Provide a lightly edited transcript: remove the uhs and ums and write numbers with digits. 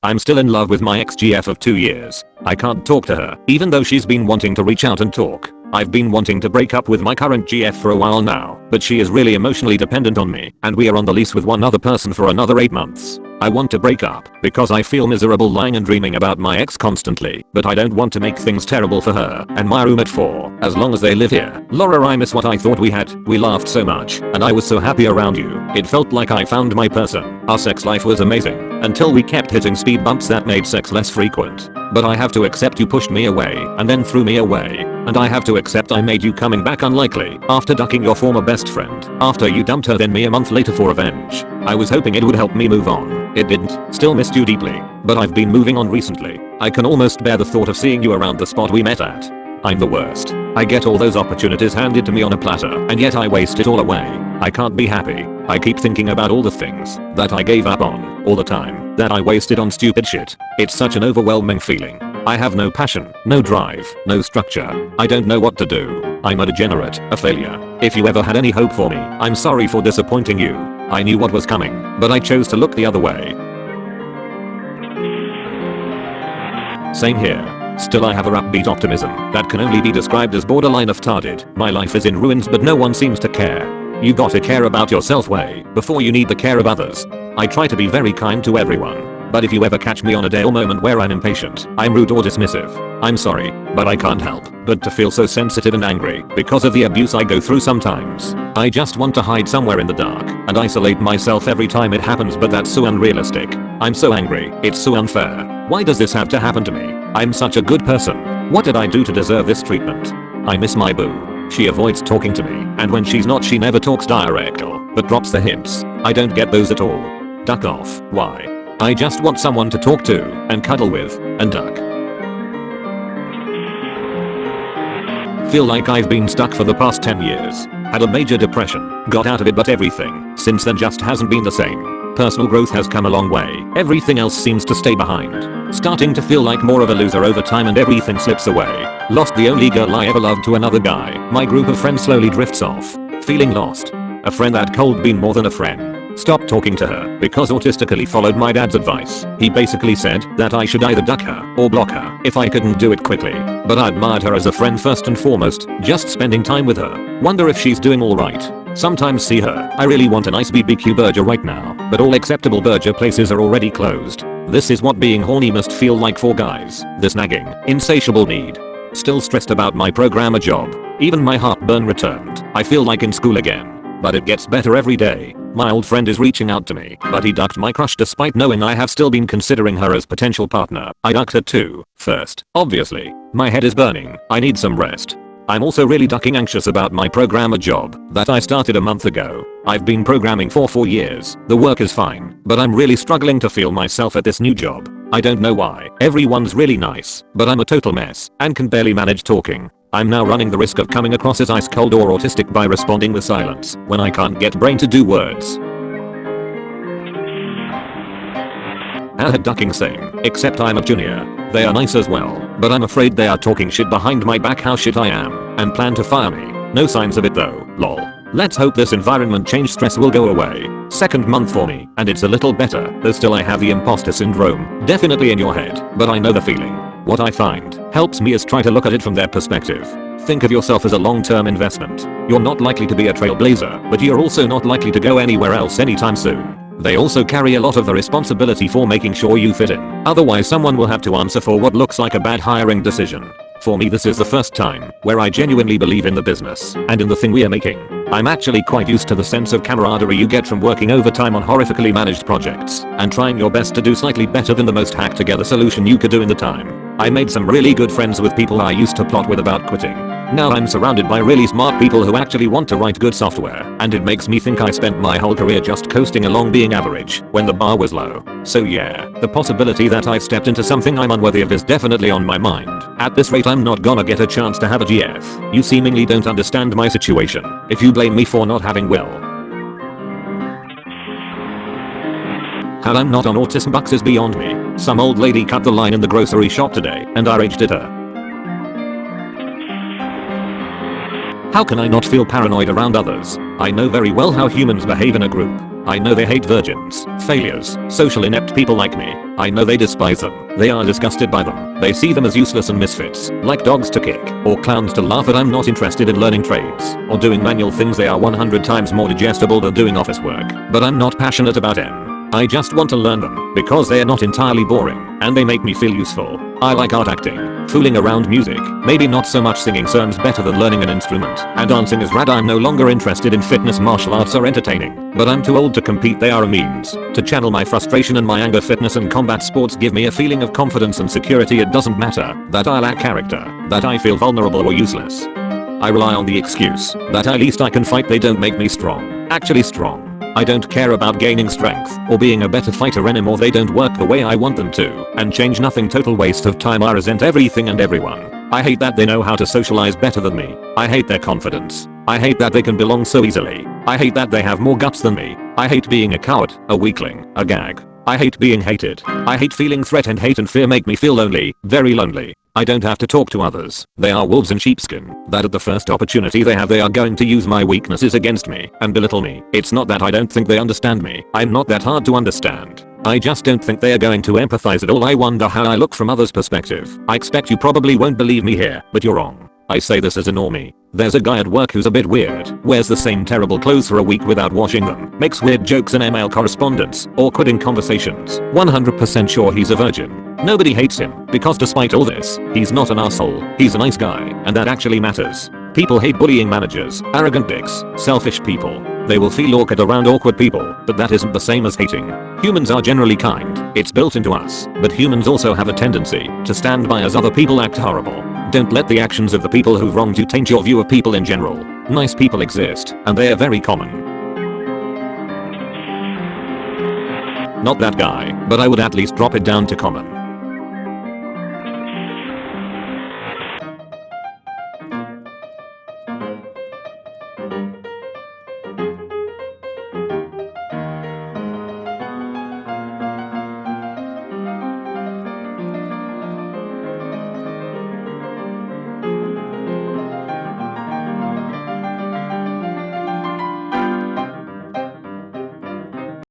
I'm still in love with my ex-GF of 2 years. I can't talk to her, even though she's been wanting to reach out and talk. I've been wanting to break up with my current GF for a while now, but she is really emotionally dependent on me, and we are on the lease with one other person for another 8 months. I want to break up, because I feel miserable lying and dreaming about my ex constantly, but I don't want to make things terrible for her and my roommate for as long as they live here. Laura, I miss what I thought we had. We laughed so much, and I was so happy around you. It felt like I found my person. Our sex life was amazing, until we kept hitting speed bumps that made sex less frequent. But I have to accept you pushed me away and then threw me away. And I have to accept I made you coming back unlikely after ducking your former best friend after you dumped her then me a month later for revenge. I was hoping it would help me move on. It didn't. Still missed you deeply. But I've been moving on recently. I can almost bear the thought of seeing you around the spot we met at. I'm the worst. I get all those opportunities handed to me on a platter and yet I waste it all away. I can't be happy. I keep thinking about all the things that I gave up on all the time that I wasted on stupid shit. It's such an overwhelming feeling. I have no passion, no drive, no structure. I don't know what to do. I'm a degenerate, a failure. If you ever had any hope for me, I'm sorry for disappointing you. I knew what was coming, but I chose to look the other way. Same here. Still I have a upbeat optimism that can only be described as borderline retarded. My life is in ruins but no one seems to care. You gotta care about yourself way before you need the care of others. I try to be very kind to everyone. But if you ever catch me on a day or moment where I'm impatient, I'm rude or dismissive, I'm sorry, but I can't help but to feel so sensitive and angry because of the abuse I go through sometimes. I just want to hide somewhere in the dark and isolate myself every time it happens, but that's so unrealistic. I'm so angry, it's so unfair. Why does this have to happen to me? I'm such a good person. What did I do to deserve this treatment? I miss my boo. She avoids talking to me, and when she's not she never talks direct but drops the hints. I don't get those at all. Duck off. Why? I just want someone to talk to and cuddle with and duck. Feel like I've been stuck for the past 10 years. Had a major depression, got out of it, but everything since then just hasn't been the same. Personal growth has come a long way. Everything else seems to stay behind. Starting to feel like more of a loser over time and everything slips away. Lost the only girl I ever loved to another guy. My group of friends slowly drifts off. Feeling lost. A friend that cold been more than a friend. Stopped talking to her because autistically followed my dad's advice. He basically said that I should either duck her or block her if I couldn't do it quickly. But I admired her as a friend first and foremost, just spending time with her. Wonder if she's doing alright. Sometimes see her. I really want a nice BBQ burger right now, but all acceptable burger places are already closed. This is what being horny must feel like for guys. This nagging, insatiable need. Still stressed about my programmer job. Even my heartburn returned. I feel like in school again. But it gets better every day. My old friend is reaching out to me, but he ducked my crush despite knowing I have still been considering her as potential partner. I ducked her too, first. Obviously. My head is burning. I need some rest. I'm also really ducking anxious about my programmer job that I started a month ago. I've been programming for 4 years. The work is fine, but I'm really struggling to feel myself at this new job. I don't know why. Everyone's really nice, but I'm a total mess and can barely manage talking. I'm now running the risk of coming across as ice cold or autistic by responding with silence when I can't get brain to do words. Ducking same, except I'm a junior. They are nice as well, but I'm afraid they are talking shit behind my back how shit I am and plan to fire me. No signs of it though, lol. Let's hope this environment change stress will go away. Second month for me, and it's a little better, though still I have the imposter syndrome. Definitely in your head, but I know the feeling. What I find helps me is try to look at it from their perspective. Think of yourself as a long-term investment. You're not likely to be a trailblazer, but you're also not likely to go anywhere else anytime soon. They also carry a lot of the responsibility for making sure you fit in. Otherwise someone will have to answer for what looks like a bad hiring decision. For me this is the first time where I genuinely believe in the business and in the thing we are making. I'm actually quite used to the sense of camaraderie you get from working overtime on horrifically managed projects and trying your best to do slightly better than the most hacked together solution you could do in the time. I made some really good friends with people I used to plot with about quitting. Now I'm surrounded by really smart people who actually want to write good software, and it makes me think I spent my whole career just coasting along being average when the bar was low. So yeah, the possibility that I've stepped into something I'm unworthy of is definitely on my mind. At this rate I'm not gonna get a chance to have a GF. You seemingly don't understand my situation if you blame me for not having will. How I'm not on autism bucks is beyond me. Some old lady cut the line in the grocery shop today and I raged at her. How can I not feel paranoid around others? I know very well how humans behave in a group. I know they hate virgins, failures, social inept people like me. I know they despise them. They are disgusted by them. They see them as useless and misfits, like dogs to kick, or clowns to laugh at. I'm not interested in learning trades, or doing manual things. They are 100 times more digestible than doing office work. But I'm not passionate about them. I just want to learn them, because they are not entirely boring, and they make me feel useful. I like art, acting, fooling around, music, maybe not so much singing. Sounds better than learning an instrument, and dancing is rad. I'm no longer interested in fitness. Martial arts are entertaining, but I'm too old to compete. They are a means to channel my frustration and my anger. Fitness and combat sports give me a feeling of confidence and security. It doesn't matter that I lack character, that I feel vulnerable or useless. I rely on the excuse that at least I can fight. They don't make me strong, actually strong. I don't care about gaining strength or being a better fighter anymore. They don't work the way I want them to, and change nothing. Total waste of time. I resent everything and everyone. I hate that they know how to socialize better than me. I hate their confidence. I hate that they can belong so easily. I hate that they have more guts than me. I hate being a coward, a weakling, a gag. I hate being hated. I hate feeling threatened. Hate and fear make me feel lonely, very lonely. I don't have to talk to others. They are wolves in sheepskin, that at the first opportunity they have, they are going to use my weaknesses against me and belittle me. It's not that I don't think they understand me. I'm not that hard to understand. I just don't think they are going to empathize at all. I wonder how I look from others' perspective. I expect you probably won't believe me here, but you're wrong. I say this as a normie. There's a guy at work who's a bit weird, wears the same terrible clothes for a week without washing them, makes weird jokes in email correspondence, awkward in conversations. 100% sure he's a virgin. Nobody hates him, because despite all this, he's not an asshole. He's a nice guy, and that actually matters. People hate bullying managers, arrogant dicks, selfish people. They will feel awkward around awkward people, but that isn't the same as hating. Humans are generally kind. It's built into us, but humans also have a tendency to stand by as other people act horrible. Don't let the actions of the people who've wronged you taint your view of people in general. Nice people exist, and they are very common. Not that guy, but I would at least drop it down to common.